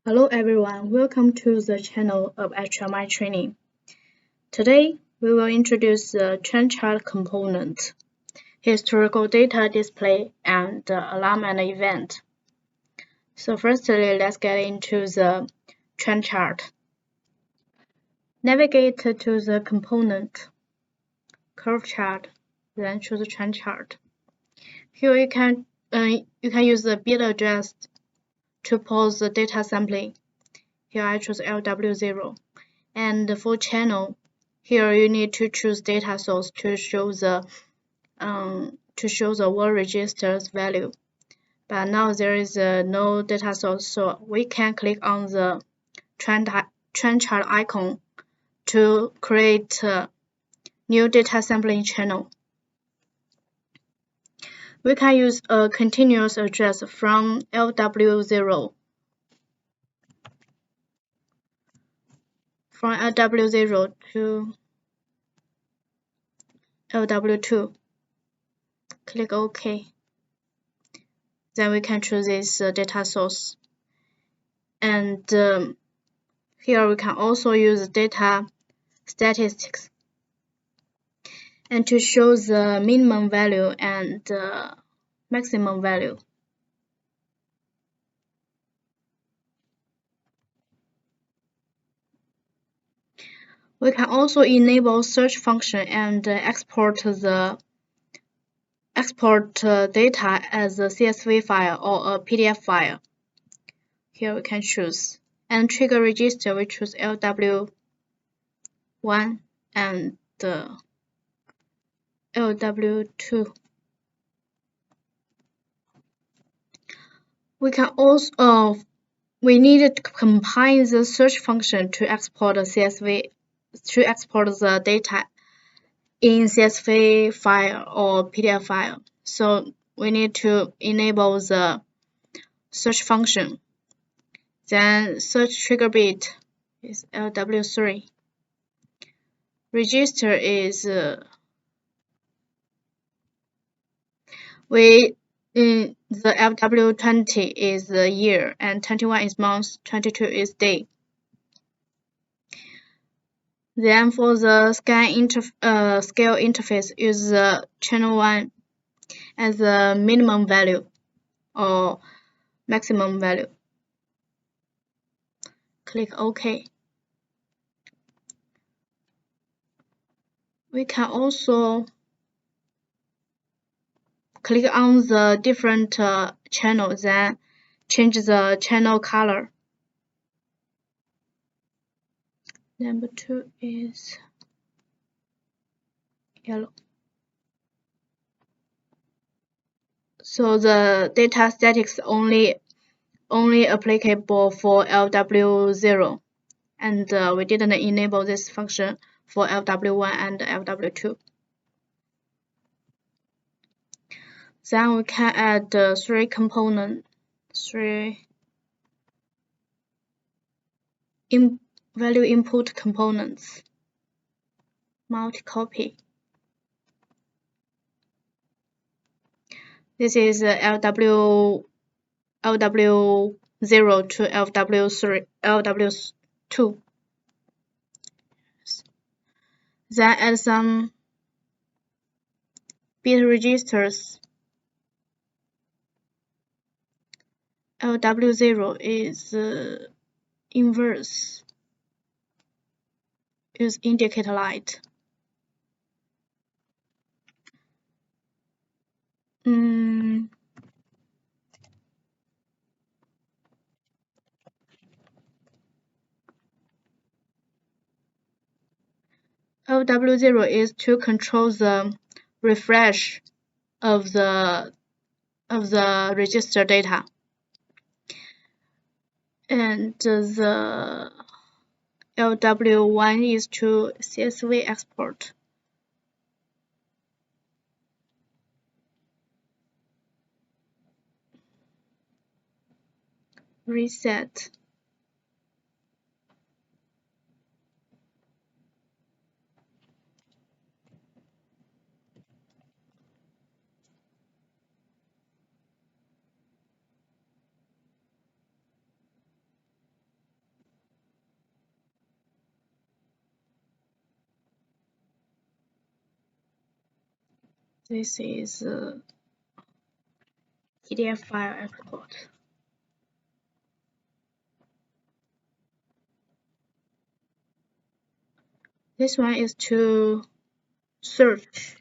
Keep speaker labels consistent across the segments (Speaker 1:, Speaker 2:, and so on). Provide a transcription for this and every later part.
Speaker 1: Hello everyone, welcome to the channel of HMI Training. Today, we will introduce the trend chart component, historical data display, and alarm and event. So firstly, let's get into the trend chart. Navigate to the component, curve chart, then choose trend chart. Here you can use the bit address to pause the data sampling. Here I choose LW0. And for channel, here you need to choose data source to show the word register's value. But now there is no data source, so we can click on the trend chart icon to create a new data sampling channel. We can use a continuous address from LW0. From LW0 to LW2. Click OK. Then we can choose this data source. And here we can also use data statistics and to show the minimum value and maximum value. We can also enable search function and export data as a CSV file or a PDF file. Here we can choose. And trigger register, we choose LW1 and LW2. We can also we needed to combine the search function to export the data in CSV file or PDF file. So we need to enable the search function. Then search trigger bit is LW3. Register is the LW20 is the year, and 21 is month, 22 is day. Then for the scale interface, use the channel 1 as the minimum value or maximum value. Click OK. We can also click on the different channels, then change the channel color. Number 2 is yellow. So the data statistics only applicable for LW0, and we didn't enable this function for LW1 and LW2. Then we can add 3 components, 3 value input components, multi-copy. This is LW0 to LW2. Then add some bit registers. LW0 is inverse. Use indicator light. LW0 is to control the refresh of the register data, and the LW1 is to CSV export. Reset. This is PDF file export. This one is to search.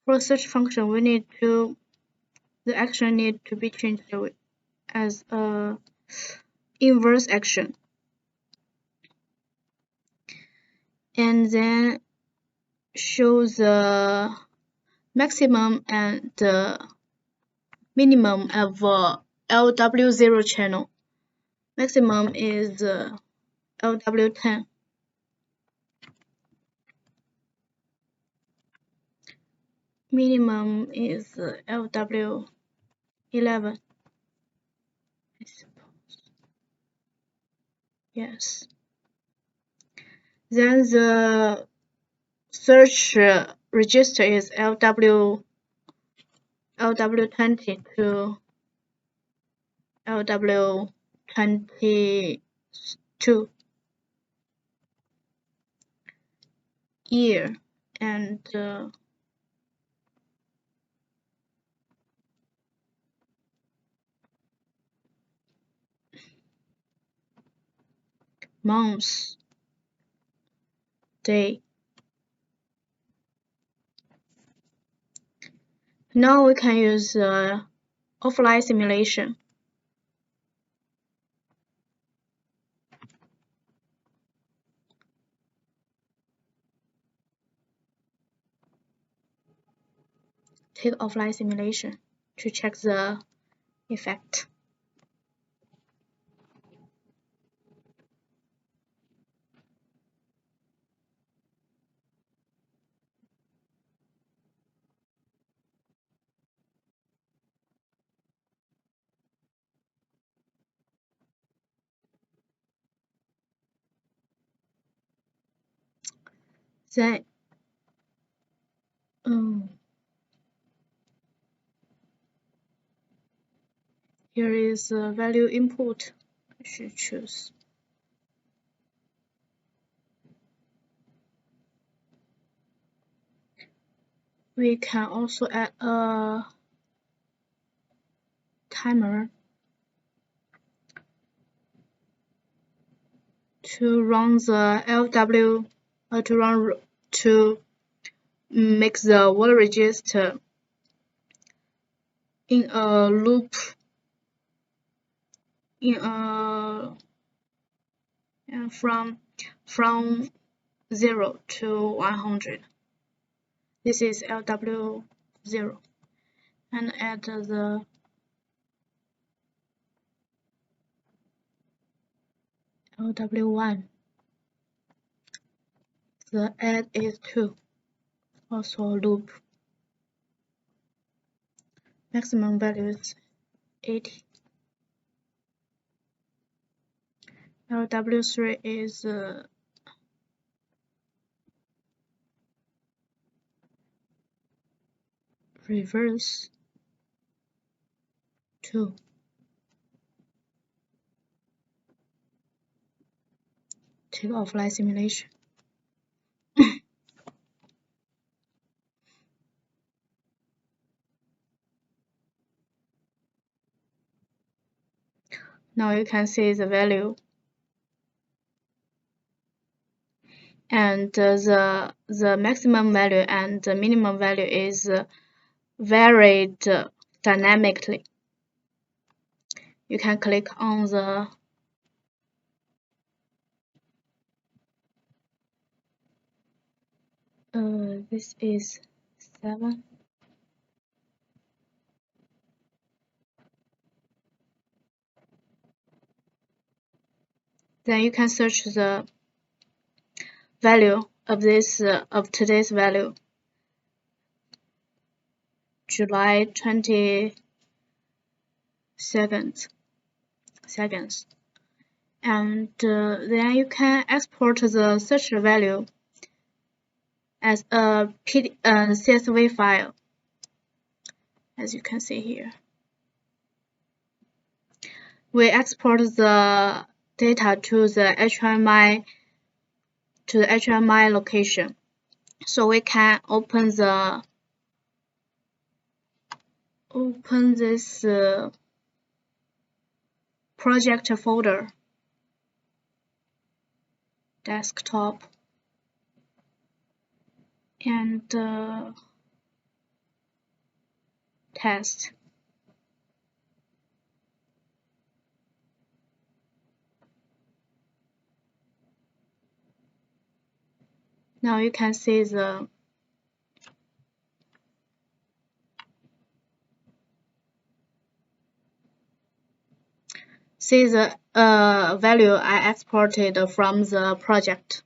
Speaker 1: For search function, the action need to be changed as a inverse action. And then show the maximum and the minimum of LW0 channel. Maximum is LW10. Minimum is LW11, I suppose. Yes. Then the search register is LW20 to LW22. Year and month, day. Now we can use offline simulation. Take offline simulation to check the effect. Then here is value input. I should choose. We can also add a timer to run the LW to make the word register in a loop from 0 to 100. This is LW0, and add the LW1. The add is 2, also loop. Maximum value is 80. LW3 is reverse 2. Take offline simulation. Now you can see the value, and the maximum value and the minimum value is varied dynamically. You can click on the this is 7. Then you can search the value of this of today's value, July 20 seconds, and then you can export the search value as a CSV file, as you can see here. We export the data to the HMI location. So we can open this project folder, desktop, and test. Now you can see the value I exported from the project.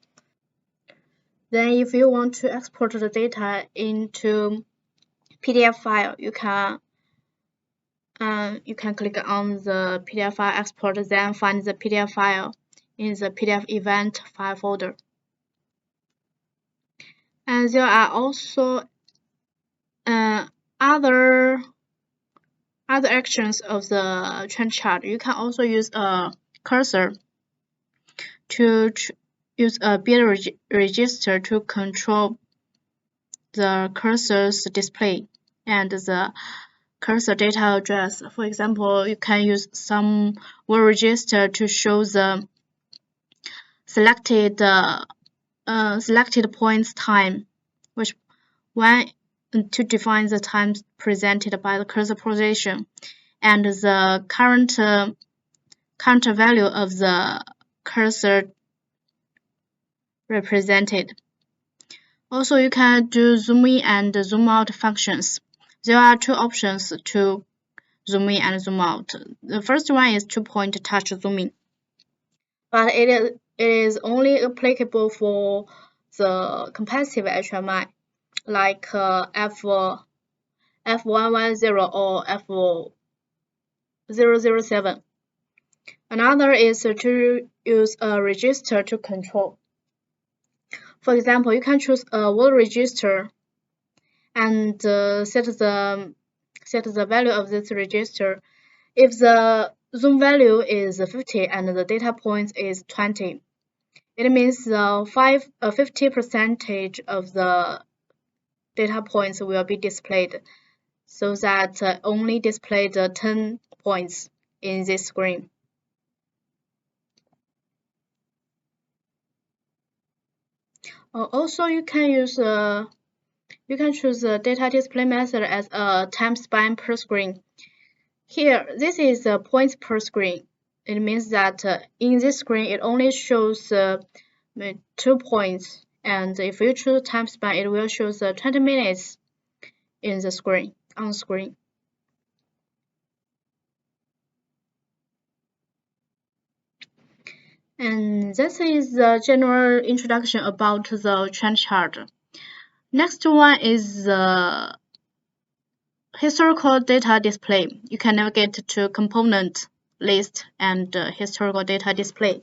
Speaker 1: Then if you want to export the data into PDF file, you can click on the PDF file export, then find the PDF file in the PDF event file folder. And there are also other actions of the trend chart. You can also use a cursor to use a bit register to control the cursor's display and the cursor data address. For example, you can use some word register to show the selected point's time, which one to define the time presented by the cursor position, and the current value of the cursor represented. Also, you can do zoom in and zoom out functions. There are two options to zoom in and zoom out. The first one is 2-point touch zooming, but it is only applicable for the capacitive HMI, like F110 or F007. Another is to use a register to control. For example, you can choose a word register and set the value of this register. If the zoom value is 50 and the data point is 20, it means the 50% of the data points will be displayed, so that only display the 10 points in this screen. Also, you can choose the data display method as a time span per screen. Here, this is points per screen. It means that in this screen, it only shows 2 points, and if you choose time span, it will show 20 minutes in the screen on screen. And this is the general introduction about the trend chart. Next one is the historical data display. You can navigate to component list and historical data display.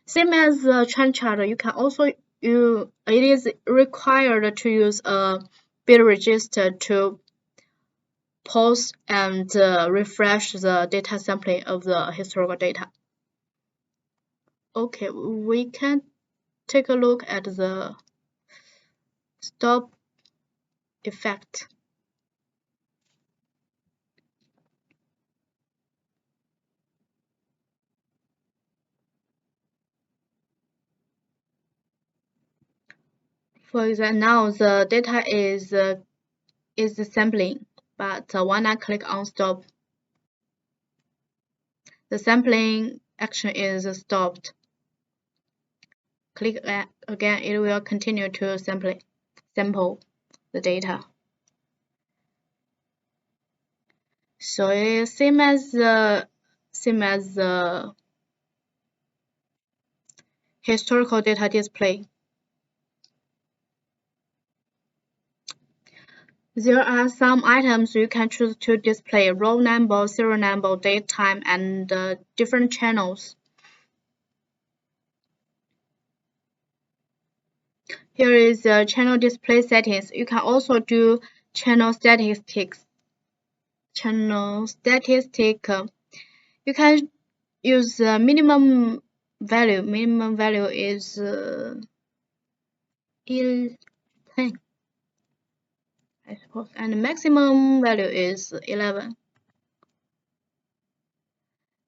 Speaker 1: Same as the trend chart, you can also it is required to use a bit register to pause and refresh the data sampling of the historical data. Okay, we can take a look at the stop effect. For example, now the data is sampling, but when I click on stop, the sampling action is stopped. Click again, it will continue to sample the data. So it is same as the historical data display. There are some items you can choose to display: row number, serial number, date time, and different channels. Here is the channel display settings. You can also do channel statistics. You can use the minimum value. Minimum value is 10, I suppose, and the maximum value is 11.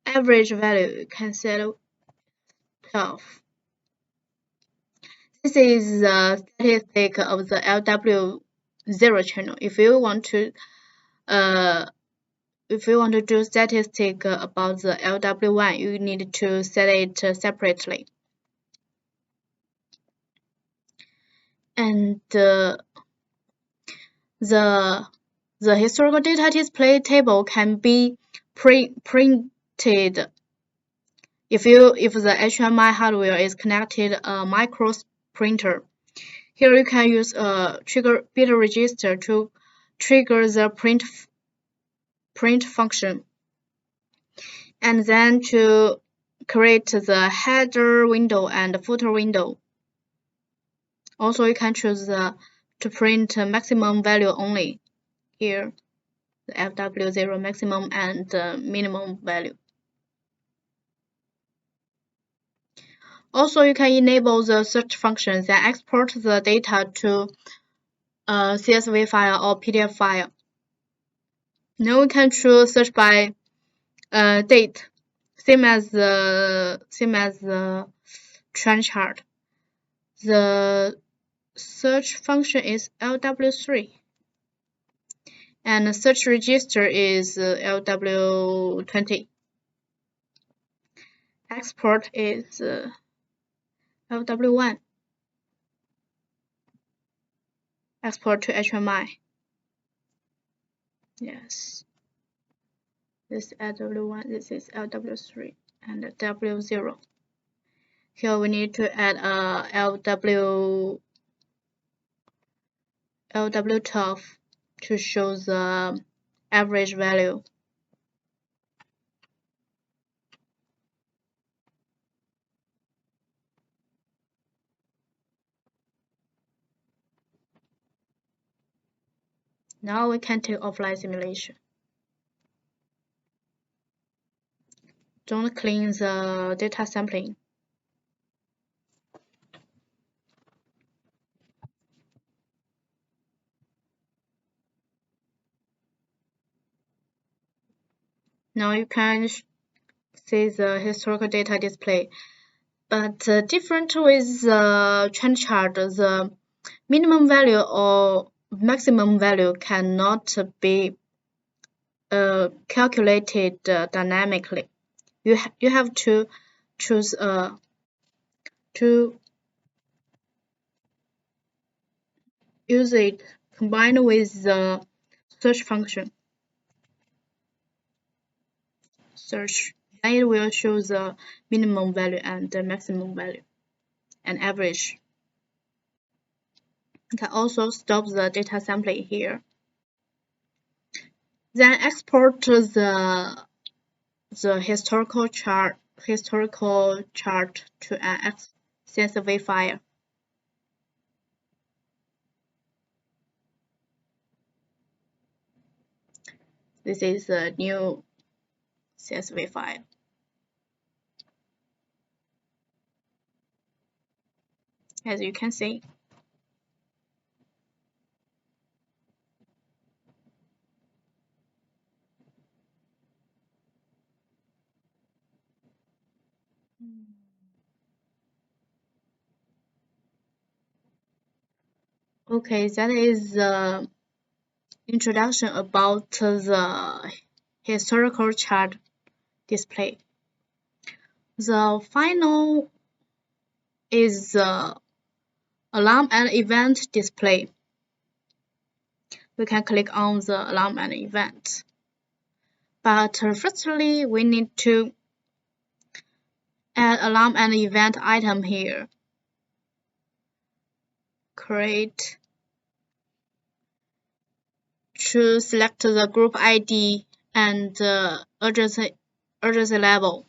Speaker 1: Average value you can set 12. This is the statistic of the LW0 channel. If you want to do statistic about the LW1, you need to set it separately. And the historical data display table can be printed if the HMI hardware is connected a micro printer. Here you can use a trigger bit register to trigger the print function, and then to create the header window and footer window. Also, you can choose to print maximum value only. Here, the FW0 maximum and minimum value. Also, you can enable the search functions and export the data to a CSV file or PDF file. Now we can choose search by date, same as the trend chart. The search function is LW3, and the search register is LW20. Export is LW1. Export to HMI. Yes. This is LW1, this is LW3, and W0. Here we need to add a LW12 to show the average value. Now we can take offline simulation. Don't clean the data sampling. Now you can see the historical data display, but different with the trend chart, the minimum value or maximum value cannot be calculated dynamically. You have to choose to use it combined with the search function. Search, then it will show the minimum value and the maximum value and average. You can also stop the data sampling here. Then export the historical chart to an CSV file. This is a new CSV file. As you can see. Okay, that is the introduction about the historical chart display. The final is the alarm and event display. We can click on the alarm and event. But firstly, we need to add alarm and event item here. Create. To select the group ID and urgency level.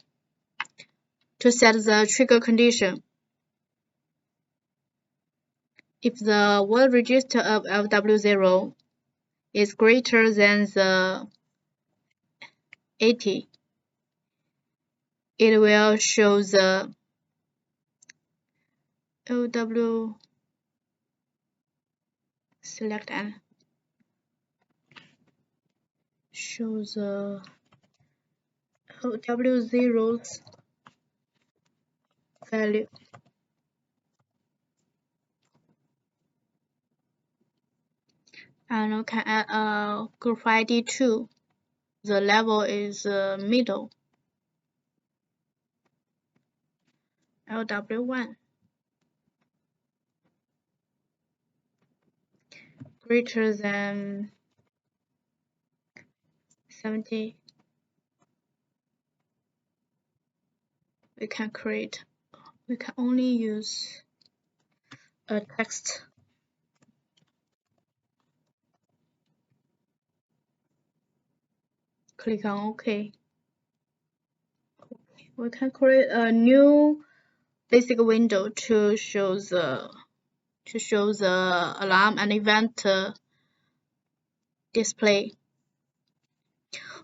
Speaker 1: To set the trigger condition. If the word register of LW0 is greater than the 80, it will show the LW select and show the W0's value. And we can add a group ID 2. The level is middle. LW1 greater than 70. We can only use a text. Click on OK. We can create a new basic window to show the alarm and event display.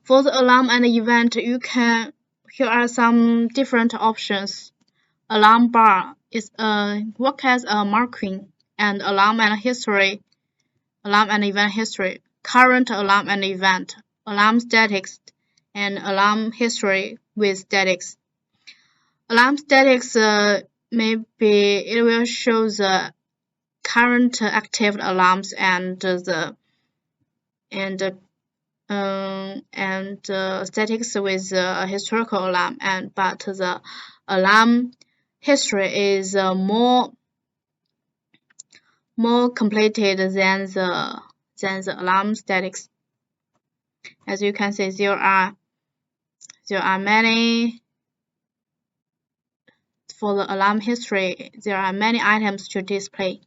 Speaker 1: For the alarm and event, here are some different options. Alarm bar is work as a marking, and alarm and event history, current alarm and event, alarm statics, and alarm history with statics. Alarm statics it will show the current active alarms and statics with a historical alarm, but the alarm history is more completed than the alarm statics. As you can see, there are many. For the alarm history, there are many items to display.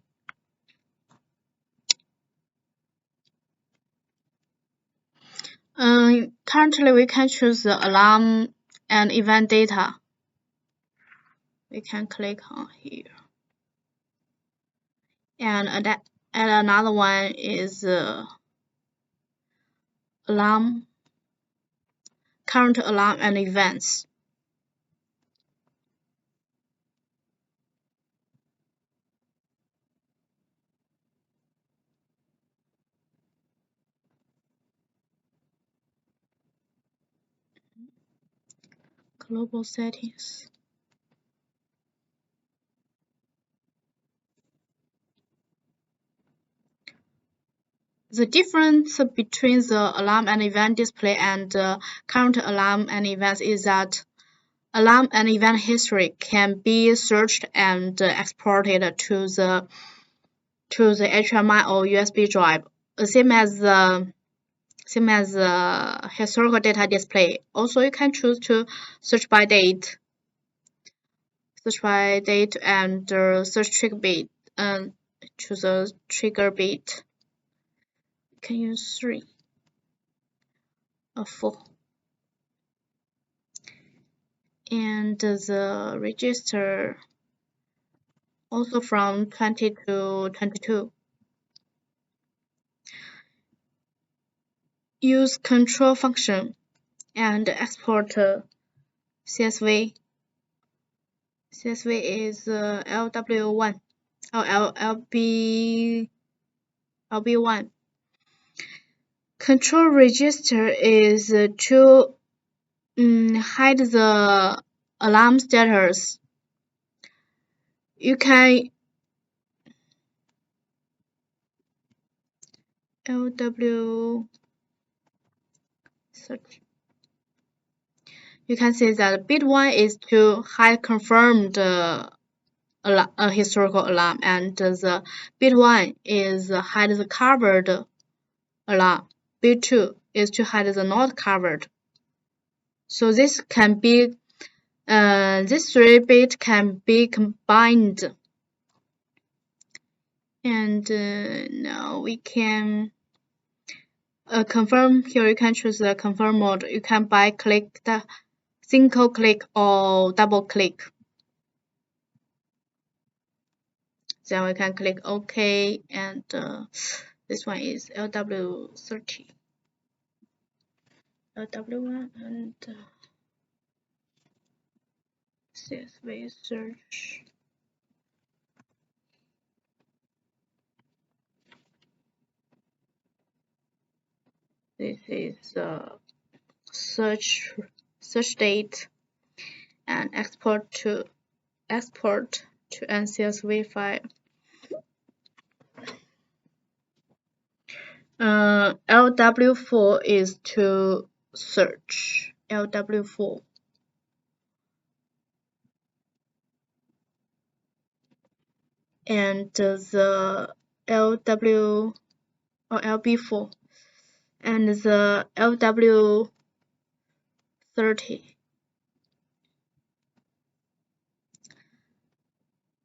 Speaker 1: Currently, we can choose the alarm and event data. We can click on here. And another one is alarm, current alarm and events. Global settings. The difference between the alarm and event display and current alarm and events is that alarm and event history can be searched and exported to the HMI or USB drive, same as the historical data display. Also, you can choose to search by date and search trigger bit, choose a trigger bit. You can use 3 or 4. And the register also from 20 to 22. Use control function and export CSV. CSV is LW1 or LB1. Control register is to hide the alarm status. You can LW search. You can see that bit 1 is to hide confirmed historical alarm, and the bit 1 is hide the covered alarm. Bit 2 is to hide the not covered. So this can be these 3 bits can be combined. And now we can confirm. Here you can choose the confirm mode. You can click the single click or double click. Then we can click OK, and this one is LW30. LW1 and CSV search. This is search date and export to NCSV file. LW4 is to search. LW4. And the LW or LB4 and the LW30.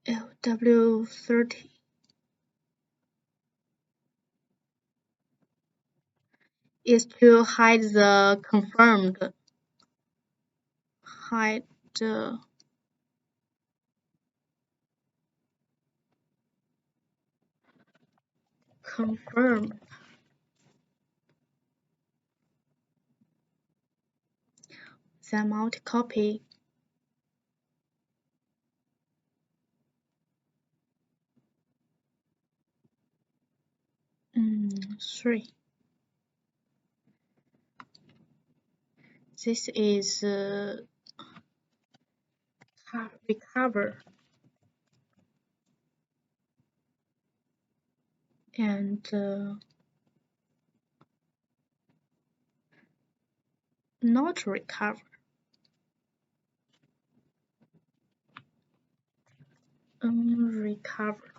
Speaker 1: LW30 is to hide the confirmed. Hide the confirmed. Then multi-copy. Three. This is recover and not recover. Recover.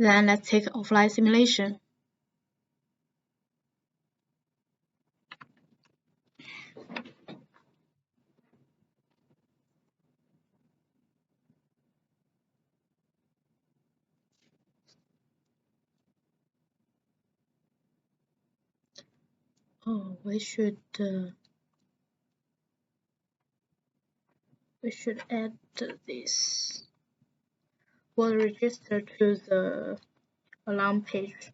Speaker 1: Then let's take offline simulation. Oh, we should add this word register to the alarm page.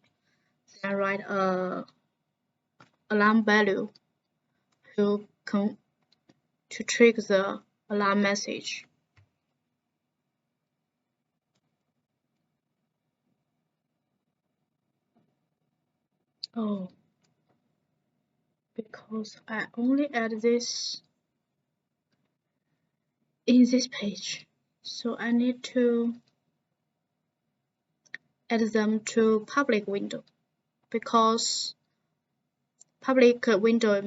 Speaker 1: Then write a alarm value to trigger the alarm message. Oh, because I only add this in this page, so I need to add them to public window, because public window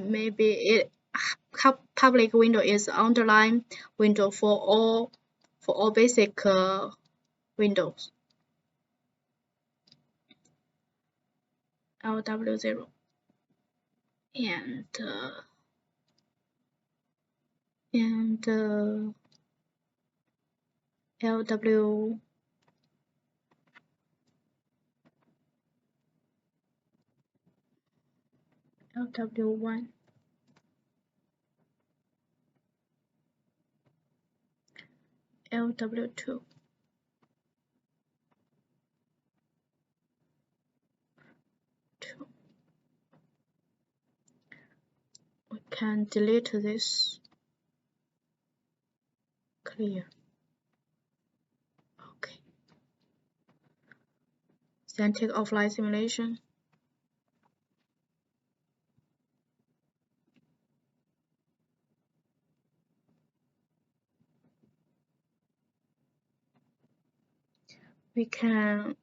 Speaker 1: public window is underline window for all basic windows. LW0 and LW1 LW2 we can delete this. Clear. Okay. Then take offline simulation. We can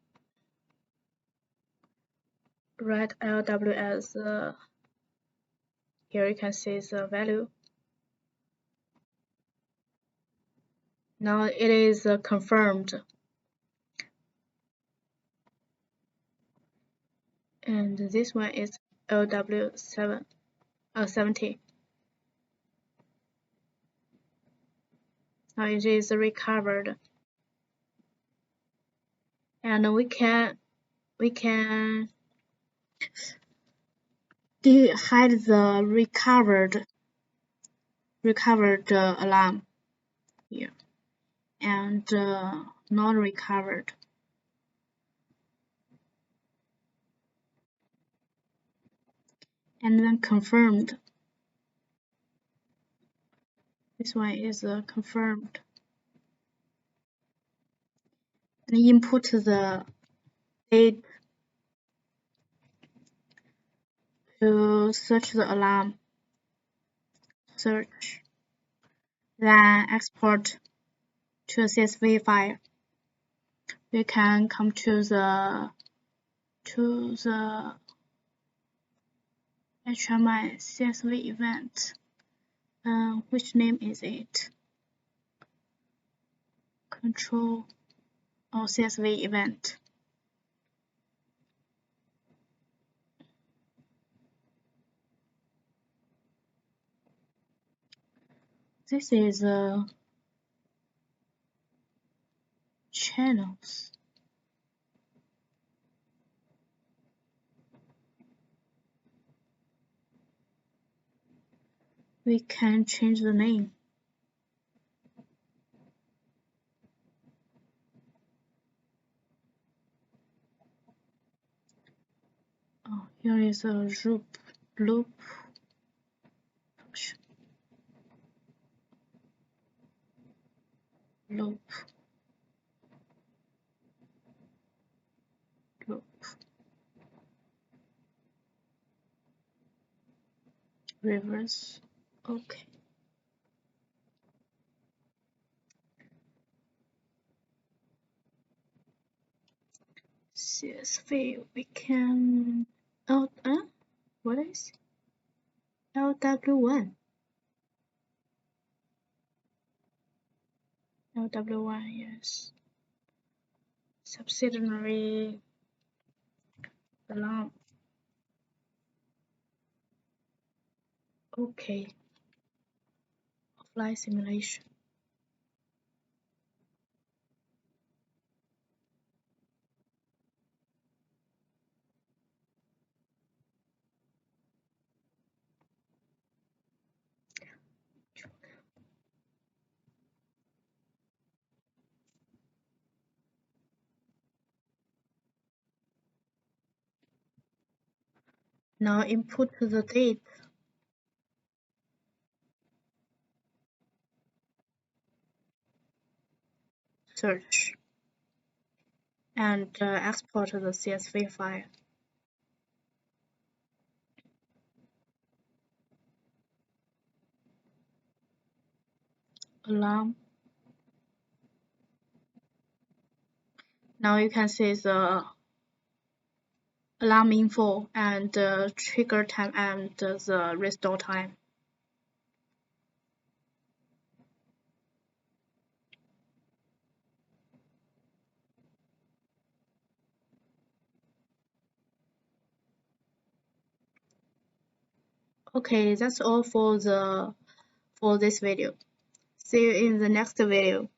Speaker 1: write LW as here you can see the value. Now it is confirmed. And this one is LW70. Now it is recovered. And we can hide the recovered alarm here and not recovered. And then confirmed. This one is confirmed. And input the date to search the alarm. Search. Then export to a CSV file. We can come to the HMI CSV event. Which name is it? Control or CSV event. This is channels. We can change the name. Oh, here is a loop function. Loop. Reverse. Okay. CSV we can what is LW1? LW1, yes. Subsidiary alarm. Okay. Flight simulation. Now input the date. Search. And export the CSV file. Alarm. Now you can see the alarm info and trigger time and the restore time. Okay, that's all for this video. See you in the next video.